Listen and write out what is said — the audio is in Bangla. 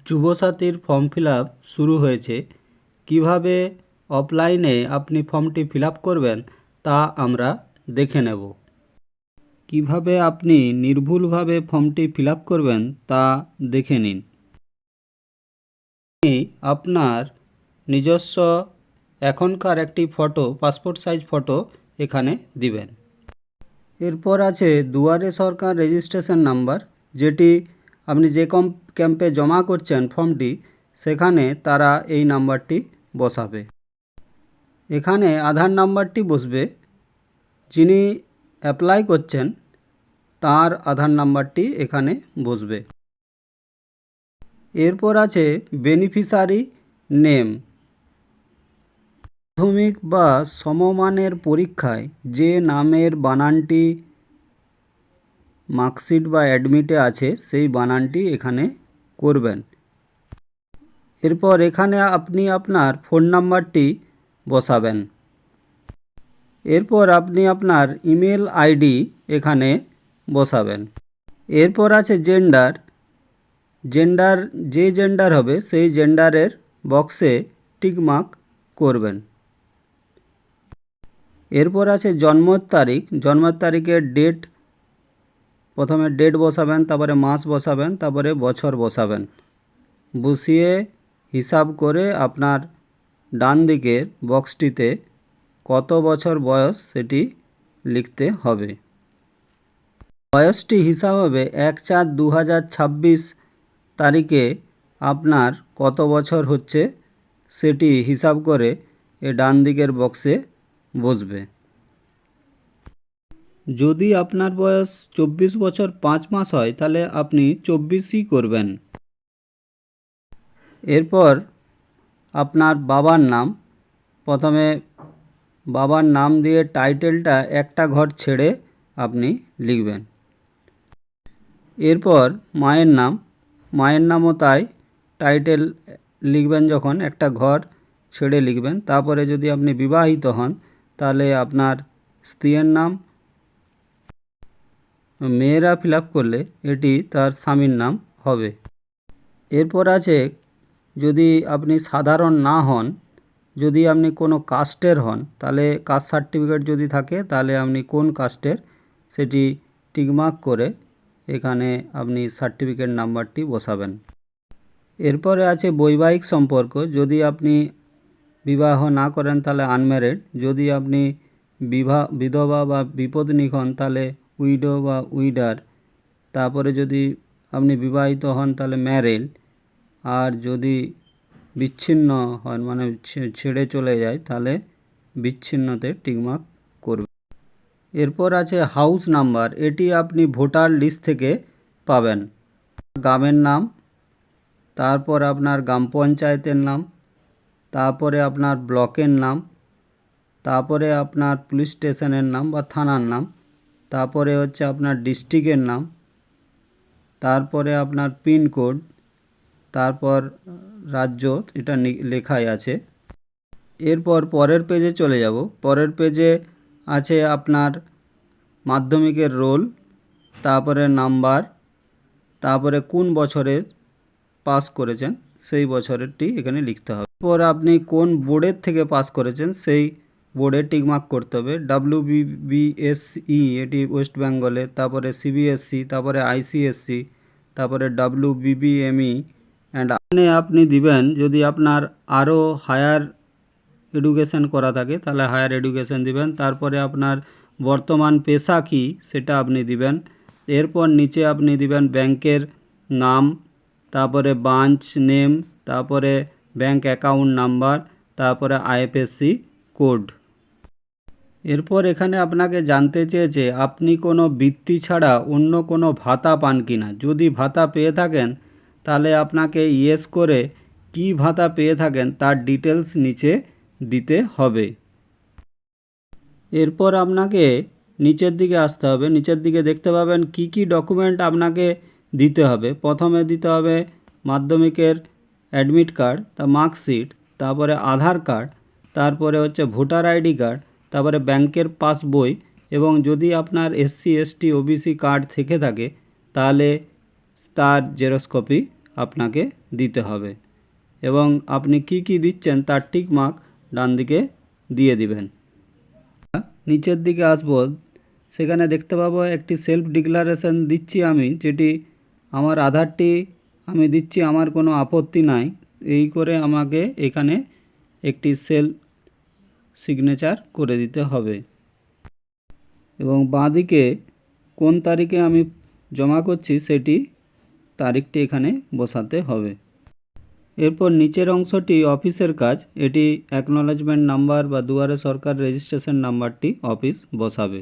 যুবসাথীর ফর্ম ফিল আপ শুরু হয়েছে। কিভাবে অফলাইনে আপনি ফর্মটি ফিল আপ করবেন তা আমরা দেখে নেব। কিভাবে আপনি নির্ভুলভাবে ফর্মটি ফিল আপ করবেন তা দেখে নিন। আপনি আপনার নিজস্ব এখনকার একটি ফটো, পাসপোর্ট সাইজ ফটো এখানে দিবেন। এরপর আছে দুয়ারে সরকার রেজিস্ট্রেশন নাম্বার, যেটি আপনি যে ক্যাম্পে জমা করছেন ফর্মটি, সেখানে তারা এই নাম্বারটি বসাবে। এখানে আধার নাম্বারটি বসবে। যিনি অ্যাপ্লাই করছেন তার আধার নাম্বারটি এখানে বসবে। এরপর আছে বেনিফিশিয়ারি নেম। মাধ্যমিক বা সমমানের পরীক্ষায় যে নামের বানানটি মার্কশিট বা অ্যাডমিটে আছে সেই বানানটি এখানে করবেন। এরপর এখানে আপনি আপনার ফোন নাম্বারটি বসাবেন। এরপর আপনি আপনার ইমেল আইডি এখানে বসাবেন। এরপর আছে জেন্ডার। যে জেন্ডার হবে সেই জেন্ডারের বক্সে টিকমার্ক করবেন। এরপর আছে জন্মের তারিখ। জন্মের তারিখের ডেট, প্রথমে ডেট বসাবেন, তারপরে মাস বসাবেন, তারপরে বছর বসাবেন। বসিয়ে হিসাব করে আপনার ডান দিকের বক্সটিতে কত বছর বয়স সেটি লিখতে হবে। বয়সটি হিসাব হবে 1/4/2026 তারিখে আপনার কত বছর হচ্ছে সেটি হিসাব করে এ ডান দিকের বক্সে বসবে। যদি আপনার বয়স 24 বছর 5 মাস হয় তাহলে আপনি 24ই করবেন। এরপর আপনার বাবার নাম, প্রথমে বাবার নাম দিয়ে টাইটেলটা একটা ঘর ছেড়ে আপনি লিখবেন। এরপর মায়ের নামও তাই, টাইটেল লিখবেন যখন একটা ঘর ছেড়ে লিখবেন। তারপরে যদি আপনি বিবাহিত হন তাহলে আপনার স্ত্রীর নাম, মেয়েরা ফিল আপ করলে এটি তার স্বামীর নাম হবে। এরপর আছে যদি আপনি সাধারণ না হন, যদি আপনি কোনো কাস্টের হন, তাহলে কাস্ট সার্টিফিকেট যদি থাকে তাহলে আপনি কোন কাস্টের সেটি টিকমার্ক করে এখানে আপনি সার্টিফিকেট নাম্বারটি বসাবেন। এরপরে আছে বৈবাহিক সম্পর্ক। যদি আপনি বিবাহ না করেন তাহলে আনম্যারিড। যদি আপনি বিধবা বা বিপত্নী হন তাহলে উইডো বা উইডার। তারপরে যদি আপনি বিবাহিত হন তাহলে ম্যারিড। আর যদি বিচ্ছিন্ন হন, মানে ছেড়ে চলে যায়, তাহলে বিচ্ছিন্নতে টিকমার্ক করবে। এরপর আছে হাউস নাম্বার। এটি আপনি ভোটার লিস্ট থেকে পাবেন। গ্রামের নাম, তারপর আপনার গ্রাম পঞ্চায়েতের নাম, তারপরে আপনার ব্লকের নাম, তারপরে আপনার পুলিশ স্টেশনের নাম বা থানার নাম, তারপরে হচ্ছে আপনার ডিস্ট্রিক্টের নাম, তারপরে আপনার পিনকোড, তারপর রাজ্য, এটা লেখাই আছে। এরপর পরের পেজে চলে যাব। পরের পেজে আছে আপনার মাধ্যমিকের রোল, তারপরে নাম্বার, তারপরে কোন বছরে পাস করেছেন সেই বছরেরটি এখানে লিখতে হবে। এরপর আপনি কোন বোর্ডের থেকে পাস করেছেন সেই বোর্ডে টিকমার্ক করতে হবে। WBBSE এটি ওয়েস্ট বেঙ্গলে, তারপরে CBSE, তারপরে ICSE, তারপরে WBBME অ্যান্ড আপনি দিবেন। যদি আপনার আরও হায়ার এডুকেশন করা থাকে তাহলে হায়ার এডুকেশন দিবেন। তারপরে আপনার বর্তমান পেশা কী সেটা আপনি দিবেন। এরপর নিচে আপনি দিবেন ব্যাংকের নাম, তারপরে ব্রাঞ্চ নেম, তারপরে ব্যাংক অ্যাকাউন্ট নাম্বার, তারপরে IFSC কোড। এরপর এখানে আপনাকে জানতে চেয়েছে আপনি কোনো বৃত্তি ছাড়া অন্য কোনো ভাতা পান কি না। যদি ভাতা পেয়ে থাকেন তাহলে আপনাকে ইয়েস করে কী ভাতা পেয়ে থাকেন তার ডিটেলস নিচে দিতে হবে। এরপর আপনাকে নিচের দিকে আসতে হবে। নিচের দিকে দেখতে পাবেন কি কি ডকুমেন্ট আপনাকে দিতে হবে। প্রথমে দিতে হবে মাধ্যমিকের অ্যাডমিট কার্ড, তা মার্কশিট, তারপরে আধার কার্ড, তারপরে হচ্ছে ভোটার ID কার্ড, তারপরে ব্যাংকের পাসবই, এবং যদি আপনার SC ST OBC কার্ড থেকে থাকে তাহলে তার জেরক্স কপি আপনাকে দিতে হবে এবং আপনি কি কি দিচ্ছেন তার টিক মার্ক ডান দিকে দিয়ে দিবেন। নিচের দিকে আসবো, সেখানে দেখতে পাবো একটি সেলফ ডিক্লারেশন দিচ্ছি আমি, যেটি আমার আধারটি আমি দিচ্ছি, আমার কোনো আপত্তি নাই। এই করে আমাকে এখানে একটি সেলফ সিগনেচার করে দিতে হবে এবং বাঁদিকে কোন তারিখে আমি জমা করছি সেটি তারিখটি এখানে বসাতে হবে। এরপর নিচের অংশটি অফিসের কাজ, এটি অ্যাকনলেজমেন্ট নাম্বার বা দুয়ারে সরকার রেজিস্ট্রেশন নাম্বারটি অফিস বসাবে।